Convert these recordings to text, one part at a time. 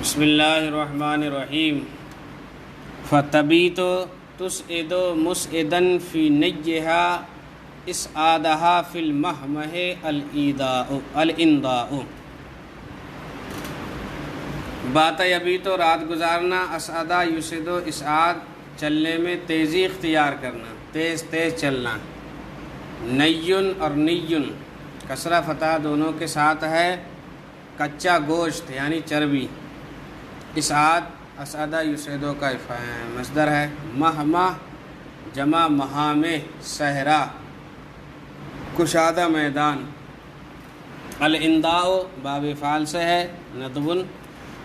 بسم اللہ الرحمن الرحیم فتبیت تسعد مسعدا فی نیہا اسعادہا فی المہمہ الانداء بات ابھی تو رات گزارنا، اسعدہ یسعد اسعاد چلنے میں تیزی اختیار کرنا، تیز تیز چلنا، نیون اور نیون کسرہ فتح دونوں کے ساتھ ہے، کچا گوشت یعنی چربی۔ اسعاد اسعدہ یسعدو کا مصدر ہے، مہمہ جمع مہامہ صحرا کشادہ میدان، الانداء باب فعل سے ہے، ندبن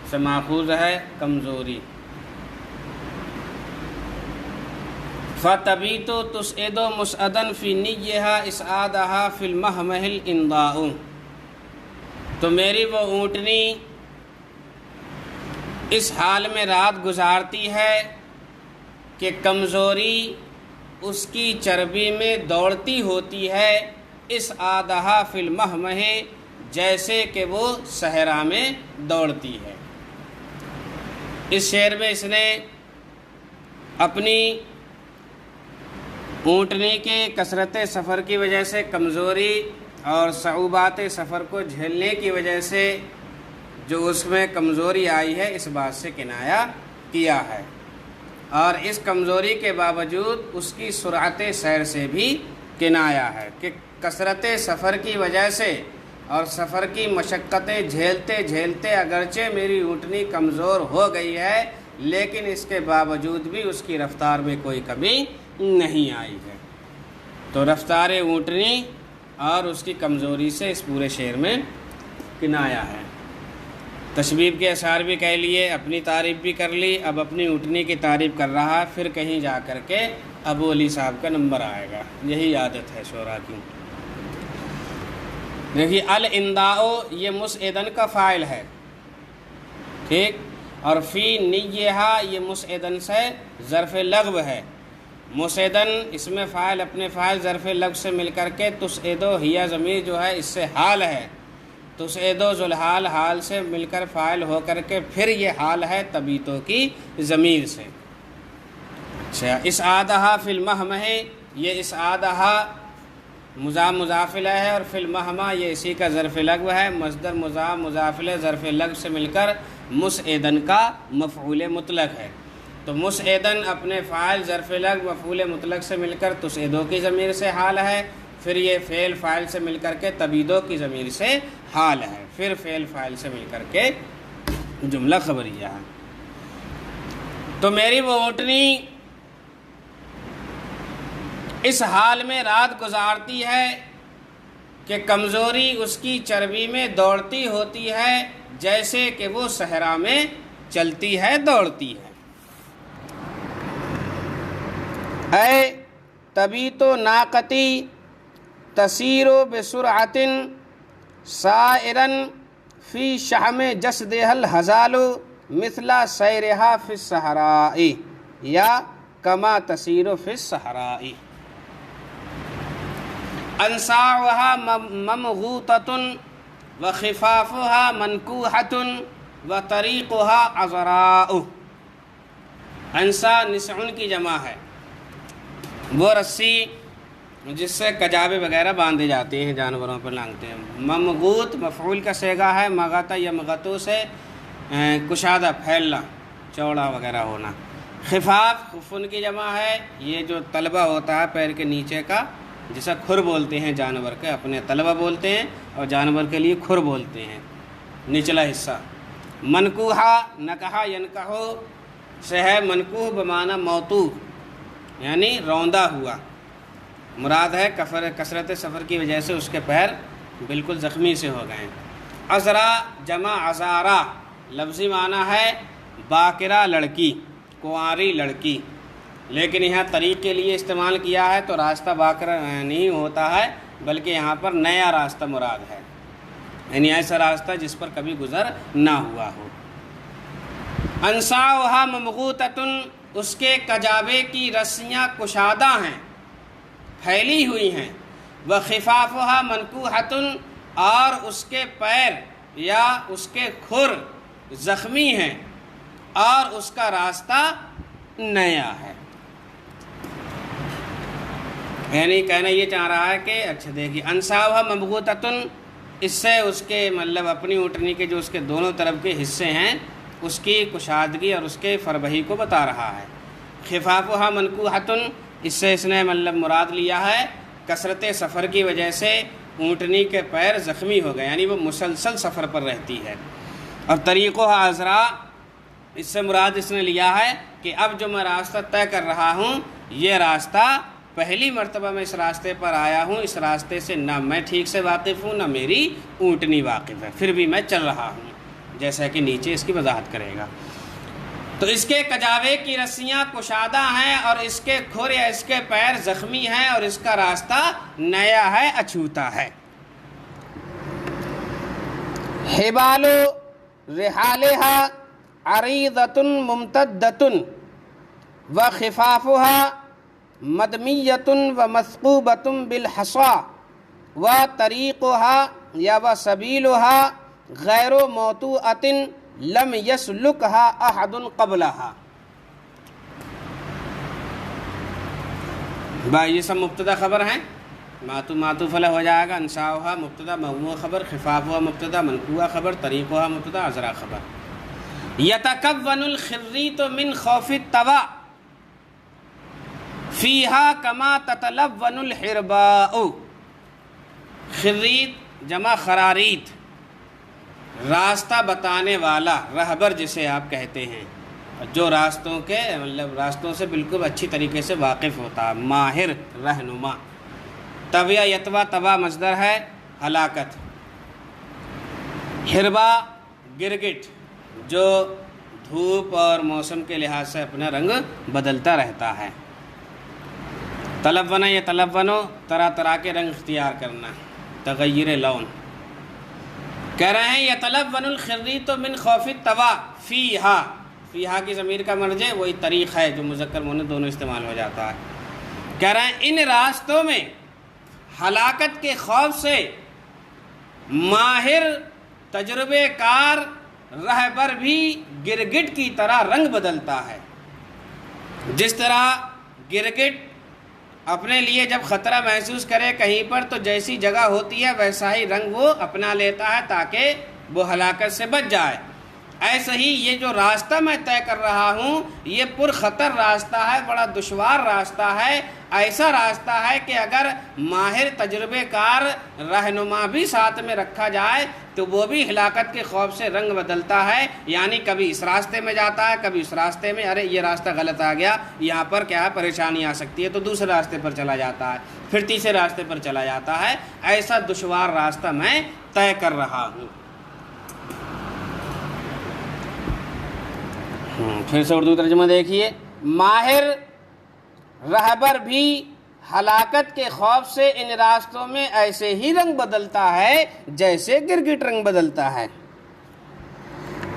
سے ماخوذ ہے کمزوری۔ فَتَبِیتُ تُسْعِدُ مُسْعَدًا فِی نِیِّهَا إِسْعَادَهَا فِی الْمَہْمَہِ الْإِنْضَاءُ، تو میری وہ اونٹنی اس حال میں رات گزارتی ہے کہ کمزوری اس کی چربی میں دوڑتی ہوتی ہے، اسعادہا فی المہمہ جیسے کہ وہ صحرا میں دوڑتی ہے۔ اس شعر میں اس نے اپنی اونٹنی کے کثرت سفر کی وجہ سے، کمزوری اور صعوبات سفر کو جھیلنے کی وجہ سے جو اس میں کمزوری آئی ہے، اس بات سے کنایہ کیا ہے، اور اس کمزوری کے باوجود اس کی سرعت سیر سے بھی کنایہ ہے کہ کثرت سفر کی وجہ سے اور سفر کی مشقتیں جھیلتے جھیلتے اگرچہ میری اونٹنی کمزور ہو گئی ہے، لیکن اس کے باوجود بھی اس کی رفتار میں کوئی کمی نہیں آئی ہے۔ تو رفتار اونٹنی اور اس کی کمزوری سے اس پورے شعر میں کنایہ ہے۔ تشبیب کے اشعار بھی کہہ لیے، اپنی تعریف بھی کر لی، اب اپنی اونٹنی کی تعریف کر رہا ہے، پھر کہیں جا کر کے ابو علی صاحب کا نمبر آئے گا، یہی عادت ہے شعراء کی۔ دیکھیے الانداء یہ مسعدن کا فاعل ہے، ٹھیک، اور فی نیہا یہ مسعدن سے ظرف لغو ہے۔ مسعدن اس میں فاعل اپنے فاعل ظرف لغو سے مل کر کے تسعدو ہیا ضمیر جو ہے اس سے حال ہے، تسعدو ذوالحال حال سے مل کر فاعل ہو کر کے پھر یہ حال ہے تبیتو کی ضمیر سے۔ اچھا، اسعادہا فی المہمہ، یہ اسعادہا مضاف مضاف الیہ ہے، اور فی المہمہ یہ اسی کا ظرف لغو ہے، مصدر مضاف مضاف الیہ ظرف لغو سے مل کر مسعدن کا مفعول مطلق ہے۔ تو مسعدن اپنے فاعل ظرف لغو مفعول مطلق سے مل کر تسعدو کی ضمیر سے حال ہے، پھر یہ فعل فاعل سے مل کر کے تبیدو کی ضمیر سے حال ہے، پھر فعل فاعل سے مل کر کے جملہ خبریہ ہے۔ تو میری وہ اونٹنی اس حال میں رات گزارتی ہے کہ کمزوری اس کی چربی میں دوڑتی ہوتی ہے جیسے کہ وہ صحرا میں چلتی ہے، دوڑتی ہے۔ اے تبیت ناقتی تسیر بسرعۃ سائرا فی شحم جسدها الہزال مثل سیرها فی الصحراء یا کما تسیر فی الصحراء۔ انصاعها ممغوطۃ وخفافها منکوحۃ وطریقها عذراء۔ انصا نسعن کی جمع ہے، وہ رسی جس سے کجابے وغیرہ باندھے جاتے ہیں، جانوروں پر لانگتے ہیں۔ ممغوط مفعول کا صیغہ ہے، مغط یمغطو سے کشادہ پھیلنا، چوڑا وغیرہ ہونا۔ خفاف خفن کی جمع ہے، یہ جو طلبہ ہوتا ہے پیر کے نیچے کا، جسے کھر بولتے ہیں جانور کے، اپنے طلبہ بولتے ہیں اور جانور کے لیے کھر بولتے ہیں، نچلا حصہ۔ منکوحہ نکحہ ینکحو سے ہے، منکوح بمعنی موطوح یعنی روندا ہوا، مراد ہے کثرت سفر کی وجہ سے اس کے پیر بالکل زخمی سے ہو گئے۔ عذرا جمع عذارا، لفظی معنی ہے باکرہ لڑکی، کنواری لڑکی، لیکن یہاں طریق کے لیے استعمال کیا ہے تو راستہ باکرہ نہیں ہوتا ہے، بلکہ یہاں پر نیا راستہ مراد ہے، یعنی ایسا راستہ جس پر کبھی گزر نہ ہوا ہو۔ انصاؤہا ممغوطۃ، اس کے کجابے کی رسیاں کشادہ ہیں، پھیلی ہوئی ہیں۔ وخفافها منکوحۃ، اور اس کے پیر یا اس کے کھر زخمی ہیں اور اس کا راستہ نیا ہے. یعنی کہنا یہ چاہ رہا ہے کہ اچھا دیکھیے انصابہ مبغوتۃن، اس سے اس کے مطلب اپنی اونٹنی کے جو اس کے دونوں طرف کے حصے ہیں اس کی کشادگی اور اس کے فربہی کو بتا رہا ہے. خفافہا منکوحۃن، اس سے اس نے مطلب مراد لیا ہے کثرت سفر کی وجہ سے اونٹنی کے پیر زخمی ہو گئے، یعنی وہ مسلسل سفر پر رہتی ہے. اور طریقہا عذرا، اس سے مراد اس نے لیا ہے کہ اب جو میں راستہ طے کر رہا ہوں یہ راستہ پہلی مرتبہ میں اس راستے پر آیا ہوں، اس راستے سے نہ میں ٹھیک سے واقف ہوں نہ میری اونٹنی واقف ہے، پھر بھی میں چل رہا ہوں، جیسا کہ نیچے اس کی وضاحت کرے گا. تو اس کے کجاوے کی رسیاں کشادہ ہیں اور اس کے کھر یا اس کے پیر زخمی ہیں اور اس کا راستہ نیا ہے، اچھوتا ہے. حبال رحالہا عریضۃ ممتدۃ وخفافہا مدمیۃ ومثقوبۃ بالحصا وطریقہا یا وسبیلہا غیر موطوءۃ لم یسلکہا احد قبلہا. بھائی یہ سب مبتدا خبر ہیں، معطوف علیہ ہو جائے گا. انصابہا مبتدا، موضوع خبر، خفافہا مبتدا، منقوع خبر، طریقہا مبتدا، عذرا خبر. یتکون الخریط من خوف الطوا فیہا کما تتلون الحرباء. خریط جمع خراریت، راستہ بتانے والا، رہبر جسے آپ کہتے ہیں، جو راستوں کے مطلب راستوں سے بالکل اچھی طریقے سے واقف ہوتا ہے، ماہر رہنما. طویہ یتوا، توا مصدر ہے ہلاکت. حربا گرگٹ، جو دھوپ اور موسم کے لحاظ سے اپنا رنگ بدلتا رہتا ہے. تلونا، یہ تلونو طرح طرح کے رنگ اختیار کرنا، تغیر لون. کہہ رہے ہیں یتلون الخریط من خوف الطوا فیہا، فیہا کی ضمیر کا مرجع وہی طریق ہے جو مذکر مؤنث دونوں استعمال ہو جاتا ہے. کہہ رہے ہیں ان راستوں میں ہلاکت کے خوف سے ماہر تجربے کار رہبر بھی گرگٹ کی طرح رنگ بدلتا ہے. جس طرح گرگٹ اپنے لیے جب خطرہ محسوس کرے کہیں پر تو جیسی جگہ ہوتی ہے ویسا ہی رنگ وہ اپنا لیتا ہے تاکہ وہ ہلاکت سے بچ جائے. ایسے ہی یہ جو راستہ میں طے کر رہا ہوں یہ پر خطر راستہ ہے، بڑا دشوار راستہ ہے. ایسا راستہ ہے کہ اگر ماہر تجربے کار رہنما بھی ساتھ میں رکھا جائے تو وہ بھی ہلاکت کے خوف سے رنگ بدلتا ہے. یعنی کبھی اس راستے میں جاتا ہے، کبھی اس راستے میں، ارے یہ راستہ غلط آ گیا، یہاں پر کیا ہے پریشانی آ سکتی ہے، تو دوسرے راستے پر چلا جاتا ہے، پھر تیسرے راستے پر چلا جاتا ہے. ایسا دشوار راستہ میں طے کر رہا ہوں. پھر سے اردو ترجمہ دیکھیے. ماہر رہبر بھی ہلاکت کے خوف سے ان راستوں میں ایسے ہی رنگ بدلتا ہے جیسے گرگٹ رنگ بدلتا ہے.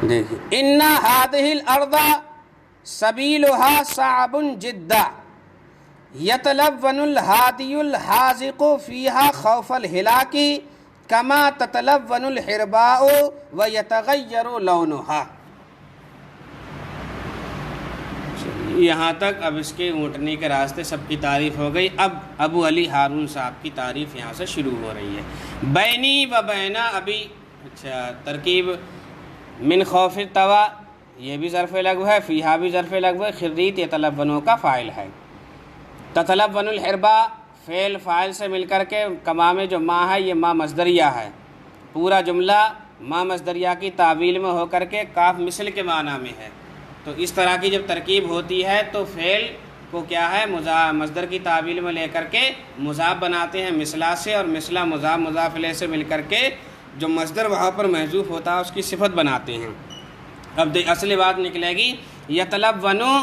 دیکھیے ان هذه الارض سبیلها صعب جدا یتلون الہادی الحاذق فیها خوف الہلاک کما تتلون الحرباء ویتغیر لونها. یہاں تک اب اس کے اونٹنی کے راستے سب کی تعریف ہو گئی. اب ابو علی ہارون صاحب کی تعریف یہاں سے شروع ہو رہی ہے. بینی و بینا، ابھی اچھا ترکیب من خوف الطوا یہ بھی ظرف لغو ہے، فیہا بھی ظرف لغو ہے، خریط یتلونوں کا فاعل ہے. تتلون الحربا فعل فاعل سے مل کر کے کما میں جو ما ہے یہ ما مصدریہ ہے. پورا جملہ ما مصدریہ کی تعویل میں ہو کر کے کاف مثل کے معنی میں ہے. تو اس طرح کی جب ترکیب ہوتی ہے تو فعل کو کیا ہے مصدر کی تعویل میں لے کر کے مضاف بناتے ہیں مثلا سے، اور مثلا مضاف مضاف الیہ سے مل کر کے جو مصدر وہاں پر محذوف ہوتا ہے اس کی صفت بناتے ہیں. اب اصلی بات نکلے گی یتلونو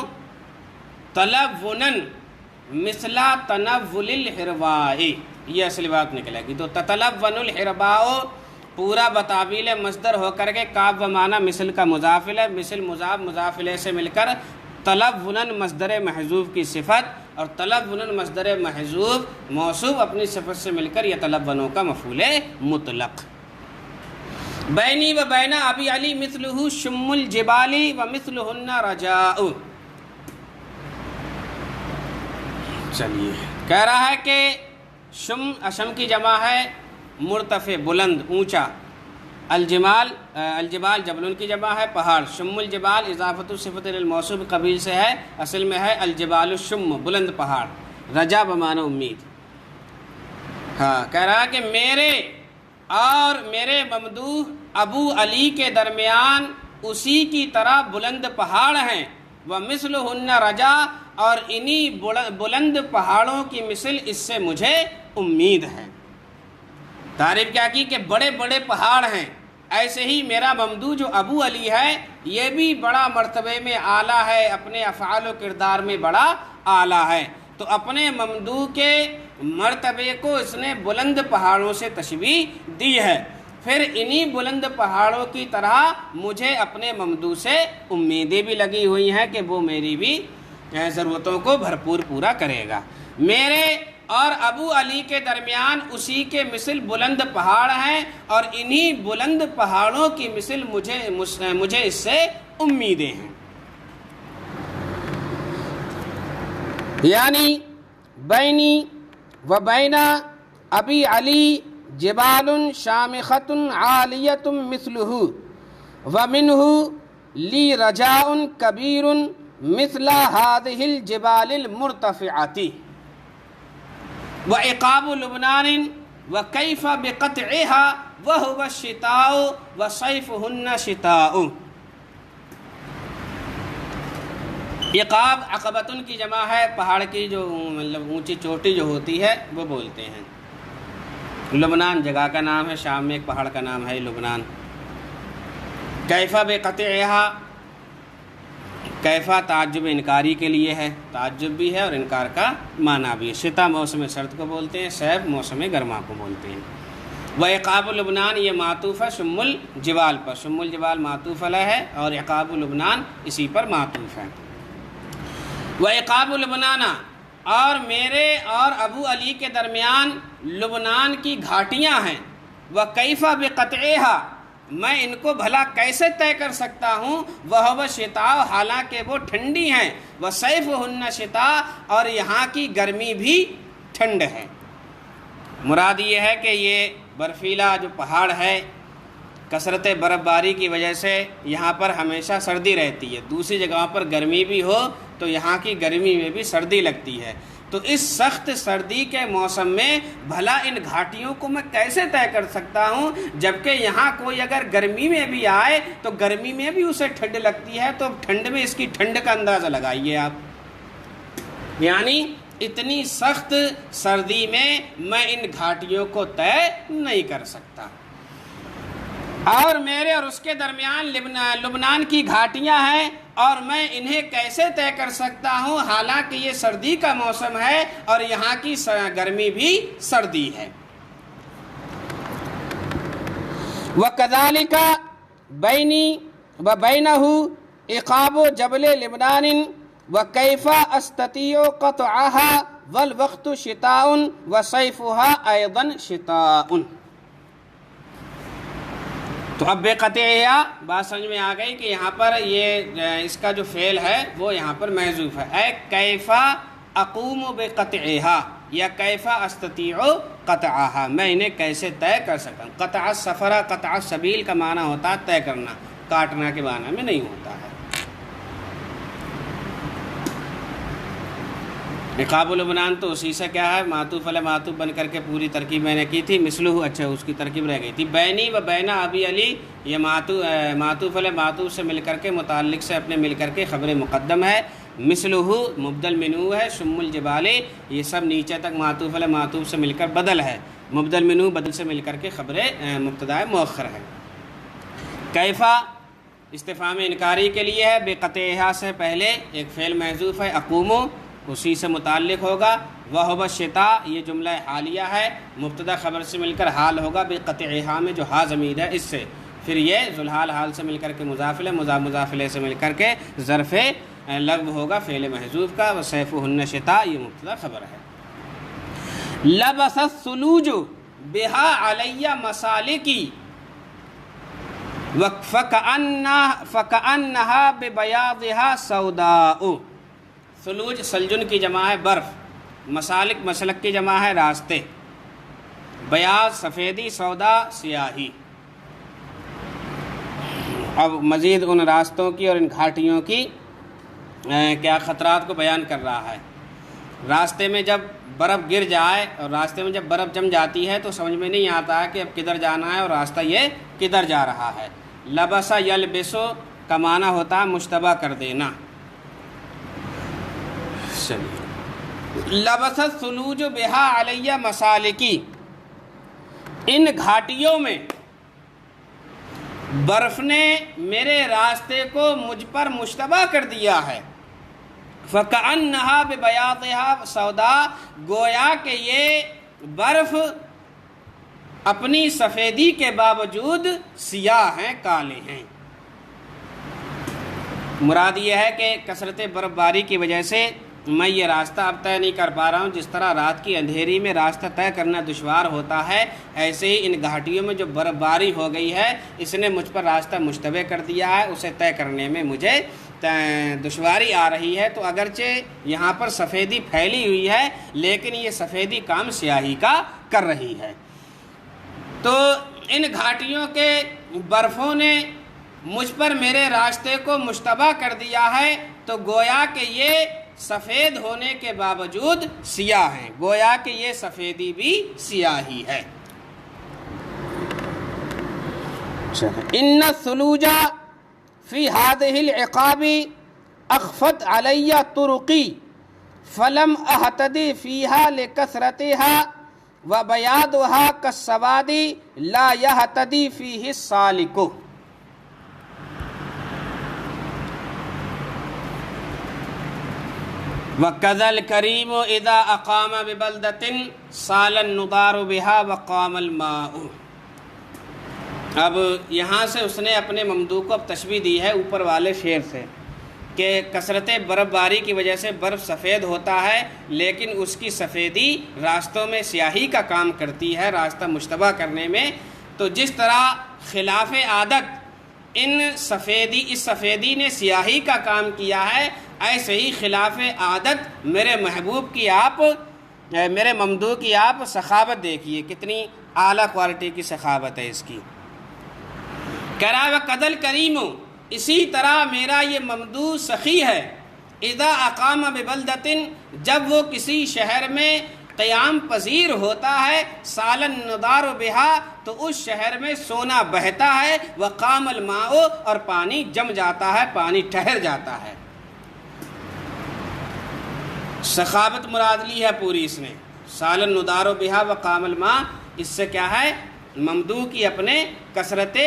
تلونن مثلا تنول الحرباء، یہ اصلی بات نکلے گی. تو تتلون الحرباء پورا بتعویل مصدر ہو کر کے کاف و معنی مثل کا مضاف الیہ، مثل مضاف مضاف الیہ سے مل کر تلونن مصدر محذوف کی صفت، اور تلونن مصدر محذوف موصوف اپنی صفت سے مل کر یتلونوں کا مفعول مطلق. بینی و بین ابی علی مثلہ شم الجبال و مثلہن رجاء. چلیے کہہ رہا ہے کہ شم کی جمع ہے مرتفع بلند اونچا، الجبال جبل کی جمع ہے پہاڑ، شم الجبال اضافت صفت للموصوف قبیل سے ہے، اصل میں ہے الجبال الشم بلند پہاڑ، رجا بمعنی امید. ہاں کہہ رہا کہ میرے اور میرے ممدوح ابو علی کے درمیان اسی کی طرح بلند پہاڑ ہیں، ومثلہن رجا، اور انہی بلند پہاڑوں کی مثل اس سے مجھے امید ہے. تعریف کیا کی کہ بڑے بڑے پہاڑ ہیں، ایسے ہی میرا ممدوح جو ابو علی ہے یہ بھی بڑا مرتبے میں اعلیٰ ہے، اپنے افعال و کردار میں بڑا اعلیٰ ہے. تو اپنے ممدوح کے مرتبے کو اس نے بلند پہاڑوں سے تشبیہ دی ہے. پھر انہی بلند پہاڑوں کی طرح مجھے اپنے ممدوح سے امیدیں بھی لگی ہوئی ہیں کہ وہ میری بھی ضرورتوں کو بھرپور پورا کرے گا. میرے اور ابو علی کے درمیان اسی کے مثل بلند پہاڑ ہیں، اور انہی بلند پہاڑوں کی مثل مجھے اس سے امیدیں ہیں. یعنی بینی و بین ابی علی جبال شامخۃ عالیۃ مثلہ ومنہ لی رجاء کبیر مثل هذه الجبال المرتفعۃ وعقاب لبنان وکیف بقطعها وهو الشتاء وصیفهن شتاء. عقاب عقبتن کی جمع ہے، پہاڑ کی جو مطلب اونچی چوٹی جو ہوتی ہے وہ بولتے ہیں. لبنان جگہ کا نام ہے، شام میں ایک پہاڑ کا نام ہے لبنان. کیفا بقطعها، کیفا تعجب انکاری کے لیے ہے، تعجب بھی ہے اور انکار کا معنی بھی ہے. شتا موسم سرد کو بولتے ہیں، صیف موسم گرما کو بولتے ہیں. وعقاب لبنان یہ معطوف ہے شم الجبال پر، شم الجبال معطوف علیہ ہے اور عقاب لبنان اسی پر معطوف ہے. وعقاب لبنان، اور میرے اور ابو علی کے درمیان لبنان کی گھاٹیاں ہیں. وکیف بقطعها، میں ان کو بھلا کیسے طے کر سکتا ہوں. وہو شتاء، حالانکہ وہ ٹھنڈی ہیں. وصیفہن شتاء، اور یہاں کی گرمی بھی ٹھنڈ ہے. مراد یہ ہے کہ یہ برفیلا جو پہاڑ ہے، کثرت برف باری کی وجہ سے یہاں پر ہمیشہ سردی رہتی ہے. دوسری جگہوں پر گرمی بھی ہو تو یہاں کی گرمی میں بھی سردی لگتی ہے. تو اس سخت سردی کے موسم میں بھلا ان گھاٹیوں کو میں کیسے طے کر سکتا ہوں، جبکہ یہاں کوئی اگر گرمی میں بھی آئے تو گرمی میں بھی اسے ٹھنڈ لگتی ہے. تو ٹھنڈ میں اس کی ٹھنڈ کا اندازہ لگائیے آپ. یعنی اتنی سخت سردی میں ان گھاٹیوں کو طے نہیں کر سکتا. اور میرے اور اس کے درمیان لبنان کی گھاٹیاں ہیں، اور میں انہیں کیسے طے کر سکتا ہوں حالانکہ یہ سردی کا موسم ہے اور یہاں کی گرمی بھی سردی ہے. وَكَذَلِكَ بَيْنِي وَبَيْنَهُ عقاب جبل لبنان وَكَيْفَ أَسْتَطِيعُ قَطْعَهَا وَالْوَقْتُ شِتَاءٌ وَصَيْفُهَا أَيْضًا شِتَاءٌ. تو اب بے قطعیہ بات سمجھ میں آ گئی کہ یہاں پر یہ اس کا جو فعل ہے وہ یہاں پر محذوف ہے. اے کیفا اقوم بے قطعیہ یا کیفا استطیع قطعها، میں انہیں کیسے طے کر سکتا ہوں. قطع السفر قطع السبیل کا معنی ہوتا ہے طے کرنا، کاٹنا کے معنی میں نہیں ہوتا ہے. عقاب لبنان تو اسی سے کیا ہے، معطوف علی معطوف بن کر کے پوری ترکیب میں نے کی تھی. مثلہ، اچھا اس کی ترکیب رہ گئی تھی. بینی و بین ابی علی، یہ معطوف علی معطوف سے مل کر کے متعلق سے اپنے مل کر کے خبر مقدم ہے. مثلہ مبدل منو ہے. شم الجبال یہ سب نیچے تک معطوف علی معطوف سے مل کر بدل ہے. مبدل منو بدل سے مل کر کے خبر مبتدا مؤخر ہے. کیفا استفہام انکاری کے لیے ہے. بے قطعیہ سے پہلے ایک فعل محذوف ہے اقومو، اسی سے متعلق ہوگا. وہو الشتاء یہ جملہ حالیہ ہے، مبتدا خبر سے مل کر حال ہوگا. بے قطعیہ میں جو ہا ضمیر ہے اس سے، پھر یہ ذوالحال حال سے مل کر کے مضاف الیہ، مضاف الیہ سے مل کر کے ظرف لغو ہوگا فعل محذوف کا. وصیفہن شتاء یہ مبتدا خبر ہے. لبس الثلوج بہا علی مسالکی، فَكَأَنَّهَا بِبَيَاضِهَا سَوْدَاءُ۔ ثلوج سلجن کی جمع ہے برف، مسالک مسلک کی جمع ہے راستے، بیاض سفیدی، سودا سیاہی۔ اب مزید ان راستوں کی اور ان گھاٹیوں کی کیا خطرات کو بیان کر رہا ہے۔ راستے میں جب برف گر جائے اور راستے میں جب برف جم جاتی ہے تو سمجھ میں نہیں آتا ہے کہ اب کدھر جانا ہے اور راستہ یہ کدھر جا رہا ہے۔ لبسا یلبسو کا معنی ہوتا ہے مشتبہ کر دینا۔ لبس الثلوج بہا علیہ مسالکی، ان گھاٹیوں میں برف نے میرے راستے کو مجھ پر مشتبہ کر دیا ہے۔ فَكَأَنَّهَا بِبَيَاضِهَا سَوْدَاء، گویا کہ یہ برف اپنی سفیدی کے باوجود سیاہ ہیں، کالے ہیں۔ مراد یہ ہے کہ کثرت برف باری کی وجہ سے میں یہ راستہ اب طے نہیں کر پا رہا ہوں۔ جس طرح رات کی اندھیری میں راستہ طے کرنا دشوار ہوتا ہے، ایسے ہی ان گھاٹیوں میں جو برف باری ہو گئی ہے اس نے مجھ پر راستہ مشتبہ کر دیا ہے، اسے طے کرنے میں مجھے دشواری آ رہی ہے۔ تو اگرچہ یہاں پر سفیدی پھیلی ہوئی ہے لیکن یہ سفیدی کام سیاہی کا کر رہی ہے۔ تو ان گھاٹیوں کے برفوں نے مجھ پر میرے راستے کو مشتبہ کر دیا ہے، تو گویا کہ یہ سفید ہونے کے باوجود سیاہ ہیں، گویا کہ یہ سفیدی بھی سیاہی ہے۔ ان الثلوج فی هذه العقاب اخفت علی طرقی فلم اهتدی فیها لکثرتها وبیاضها کالسواد لا یهتدی فیہ السالک۔ وَكَذَا الْكَرِيمُ إِذَا أَقَامَ بِبَلْدَةٍ سَالَ النُّضَارُ بِهَا وَقَامَ الْمَاءُ۔ اب یہاں سے اس نے اپنے ممدوح کو اب تشبیہ دی ہے اوپر والے شعر سے کہ کثرت برف باری کی وجہ سے برف سفید ہوتا ہے لیکن اس کی سفیدی راستوں میں سیاہی کا کام کرتی ہے، راستہ مشتبہ کرنے میں۔ تو جس طرح خلاف عادت اس سفیدی نے سیاہی کا کام کیا ہے، ایسے ہی خلاف عادت میرے محبوب کی میرے ممدوح کی آپ سخاوت دیکھیے، کتنی اعلیٰ کوالٹی کی سخاوت ہے اس کی۔ کہہ رہا ہے وَقَدَ الْكَرِيمُ، اسی طرح میرا یہ ممدوح سخی ہے، اذا اقام ببلدۃ، جب وہ کسی شہر میں قیام پذیر ہوتا ہے، سال النضار بہا، تو اس شہر میں سونا بہتا ہے، وقام الماء، اور پانی جم جاتا ہے، پانی ٹھہر جاتا ہے۔ سخاوت مراد لی ہے پوری اس نے، سال النضار بہا وقام الماء، اس سے کیا ہے ممدوح کی اپنے کثرت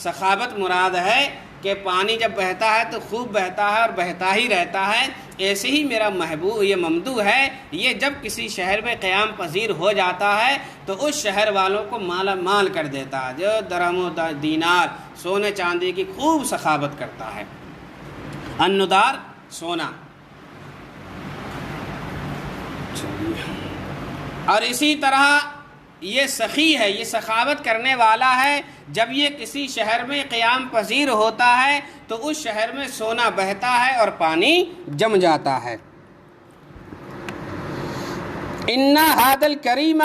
سخاوت مراد ہے کہ پانی جب بہتا ہے تو خوب بہتا ہے اور بہتا ہی رہتا ہے۔ ایسے ہی میرا محبوب یہ ممدوح ہے، یہ جب کسی شہر میں قیام پذیر ہو جاتا ہے تو اس شہر والوں کو مالا مال کر دیتا ہے، جو درہم و دینار سونے چاندی کی خوب سخاوت کرتا ہے۔ الندار سونا۔ اور اسی طرح یہ سخی ہے، یہ سخاوت کرنے والا ہے، جب یہ کسی شہر میں قیام پذیر ہوتا ہے تو اس شہر میں سونا بہتا ہے اور پانی جم جاتا ہے۔ ان ھذا الکریم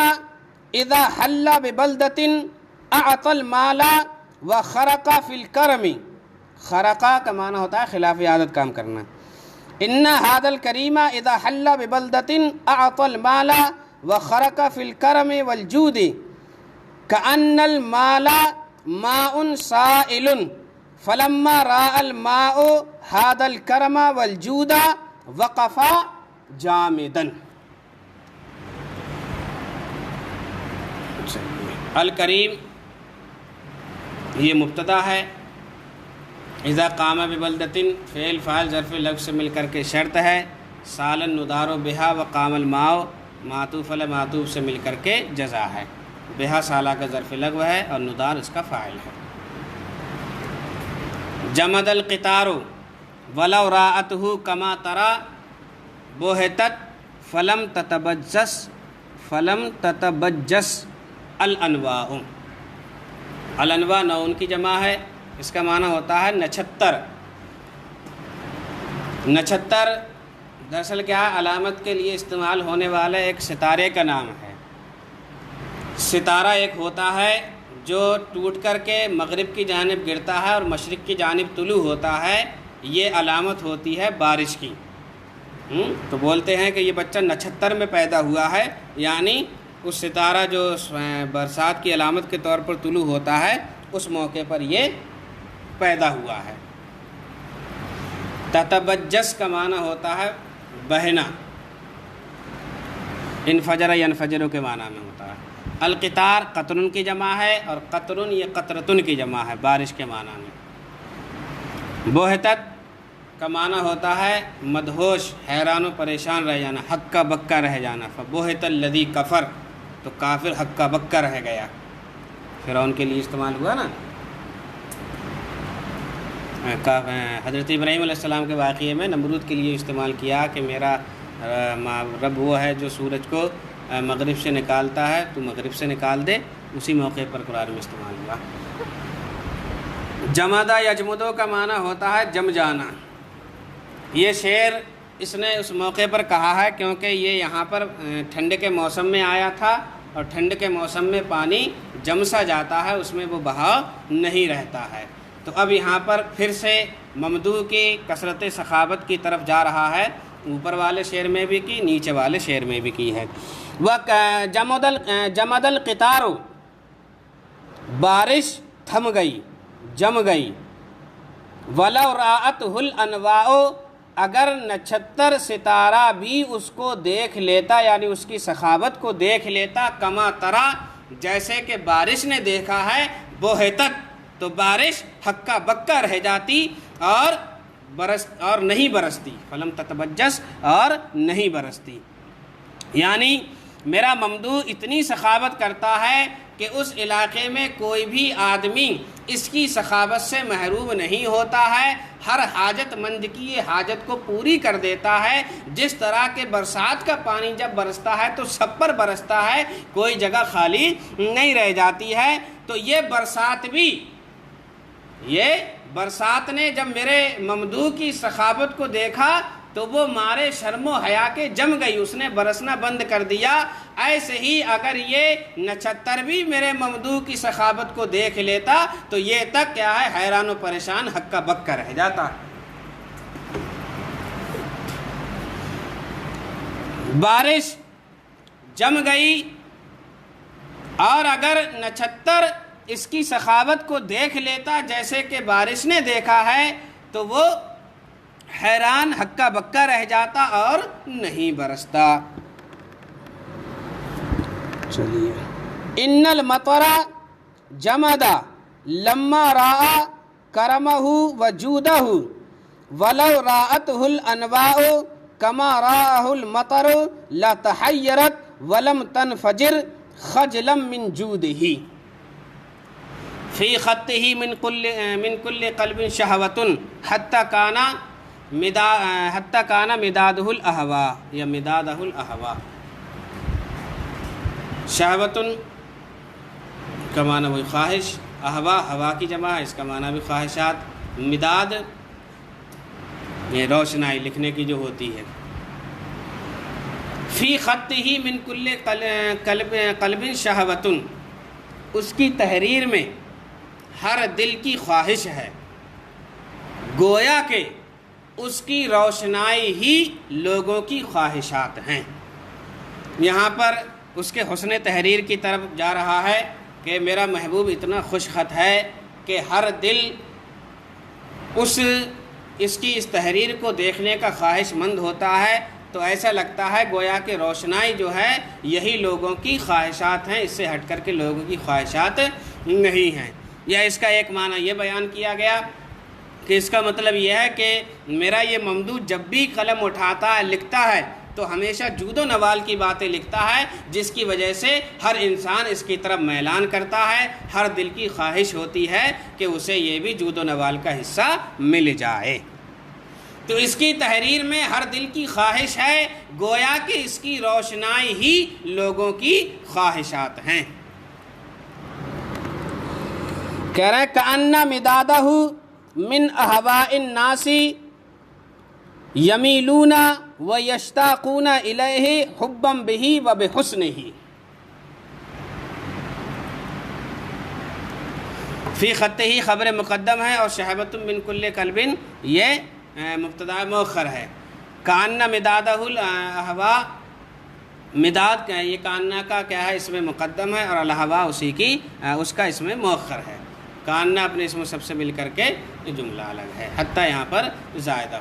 اذا حل ببلدۃ اعطى المال وخرق فی الکرم، خرقہ کا معنی ہوتا ہے خلاف عادت کام کرنا۔ ان ھذا الکریم اذا حل ببلدۃ اعطى المال وخرق فی الکرم والجود کأن المال ماء سائل فلما راى الماء هذا الكرم والجود وقف جامدا۔ الکریم یہ مبتدا ہے، اذا قام ببلدۃ فعل فاعل ظرف لفظ سے مل کر کے شرط ہے، سال النضار بہا وقام الماء معطوف علی معطوف سے مل کر کے جزا ہے، بہا سالہ کا ظرف لغو ہے اور ندار اس کا فاعل ہے۔ جمد القطار ولو راءته کما ترى بہتت فلم تتبجس الانواع۔ الانواع نون کی جمع ہے، اس کا معنی ہوتا ہے نچھتر۔ نچھتر دراصل کیا علامت کے لیے استعمال ہونے والا ایک ستارے کا نام ہے۔ ستارہ ایک ہوتا ہے جو ٹوٹ کر کے مغرب کی جانب گرتا ہے اور مشرق کی جانب طلوع ہوتا ہے، یہ علامت ہوتی ہے بارش کی۔ تو بولتے ہیں کہ یہ بچہ نچھتر میں پیدا ہوا ہے، یعنی اس ستارہ جو برسات کی علامت کے طور پر طلوع ہوتا ہے اس موقع پر یہ پیدا ہوا ہے۔ تتبجس کا معنی ہوتا ہے بہنا، انفجر ینفجر کے معنی میں ہوتا ہے۔ القطار قطرن کی جمع ہے، اور قطرن یہ قطرتن کی جمع ہے بارش کے معنی میں۔ بہتت کا معنی ہوتا ہے مدہوش، حیران و پریشان رہ جانا، ہکا بکا رہ جانا۔ فبہت الذی کفر، تو کافر ہکا بکا رہ گیا۔ فرعون کے لیے استعمال ہوا نا۔ حضرت ابراہیم علیہ السلام کے واقعے میں نمرود کے لیے استعمال کیا کہ میرا رب وہ ہے جو سورج کو مغرب سے نکالتا ہے، تو مغرب سے نکال دے، اسی موقع پر قرآن میں استعمال ہوا۔ جمدہ یجمدو کا معنی ہوتا ہے جم جانا۔ یہ شعر اس نے اس موقع پر کہا ہے کیونکہ یہ یہاں پر ٹھنڈ کے موسم میں آیا تھا، اور ٹھنڈ کے موسم میں پانی جم سا جاتا ہے، اس میں وہ بہاؤ نہیں رہتا ہے۔ تو اب یہاں پر پھر سے ممدوح کی کثرت سخاوت کی طرف جا رہا ہے، اوپر والے شعر میں بھی کی، نیچے والے شعر میں بھی کی ہے۔ جمد القطار، بارش تھم گئی، جم گئی۔ ولو رأتہ الانواء، اگر نچھتر ستارہ بھی اس کو دیکھ لیتا، یعنی اس کی سخاوت کو دیکھ لیتا، کما ترا، جیسے کہ بارش نے دیکھا ہے، بہتت، تو بارش ہکا بکا رہ جاتی اور نہیں برستی۔ فلم تتبجس، اور نہیں برستی۔ یعنی میرا ممدوح اتنی سخاوت کرتا ہے کہ اس علاقے میں کوئی بھی آدمی اس کی سخاوت سے محروم نہیں ہوتا ہے، ہر حاجت مند کی یہ حاجت کو پوری کر دیتا ہے۔ جس طرح کہ برسات کا پانی جب برستا ہے تو سب پر برستا ہے، کوئی جگہ خالی نہیں رہ جاتی ہے۔ تو یہ برسات نے جب میرے ممدوح کی سخاوت کو دیکھا تو وہ مارے شرم و حیا کے جم گئی، اس نے برسنا بند کر دیا۔ ایسے ہی اگر یہ نچھتر بھی میرے ممدوح کی سخاوت کو دیکھ لیتا تو یہ تک کیا ہے، حیران و پریشان ہکا بکا رہ جاتا۔ بارش جم گئی، اور اگر نچھتر اس کی سخاوت کو دیکھ لیتا جیسے کہ بارش نے دیکھا ہے تو وہ حیران ہکا بکا رہ جاتا اور نہیں برستا۔ چلیے، ان المطر جمد لما راى کرمہ وجودہ ولو راءتہ الانواء کما راہ المطر لتحیرت ولم تنفجر خجلا من جودہ فی خطہ من کل قلب شہوۃ حتی کان مدادہ الاہوا، یا مدادہ الاہوا۔ شہوۃ کا معنی وہی خواہش، اہوا ہوا کی جمع ہے، اس کا معنی بھی خواہشات۔ مداد یہ روشنائی لکھنے کی جو ہوتی ہے۔ فی خطہ من کل قلب شہوۃ، اس کی تحریر میں ہر دل کی خواہش ہے، گویا کہ اس کی روشنائی ہی لوگوں کی خواہشات ہیں۔ یہاں پر اس کے حسن تحریر کی طرف جا رہا ہے کہ میرا محبوب اتنا خوش خط ہے کہ ہر دل اس کی اس تحریر کو دیکھنے کا خواہش مند ہوتا ہے، تو ایسا لگتا ہے گویا کہ روشنائی جو ہے یہی لوگوں کی خواہشات ہیں، اس سے ہٹ کر کے لوگوں کی خواہشات نہیں ہیں۔ یا اس کا ایک معنی یہ بیان کیا گیا کہ اس کا مطلب یہ ہے کہ میرا یہ ممدوح جب بھی قلم اٹھاتا ہے، لکھتا ہے، تو ہمیشہ جود و نوال کی باتیں لکھتا ہے، جس کی وجہ سے ہر انسان اس کی طرف میلان کرتا ہے، ہر دل کی خواہش ہوتی ہے کہ اسے یہ بھی جود و نوال کا حصہ مل جائے۔ تو اس کی تحریر میں ہر دل کی خواہش ہے، گویا کہ اس کی روشنائی ہی لوگوں کی خواہشات ہیں۔ کہہ رہے کأن مدادہ من اہواء الناس یمیلون ویشتاقون الیہ حبا بہ وبحسنہ. فی خطہ خبر مقدم ہے اور شہبۃ من کل قلب یہ مبتدا مؤخر ہے. کأن مدادہ الاہواء، مداد کا یہ کأن کا کیا ہے اس میں مقدم ہے اور الاہواء اسی کی اس کا اس میں مؤخر ہے. کأن اپنے اسم سب سے مل کر کے یہ جملہ الگ ہے، حتیٰ یہاں پر زائدہ.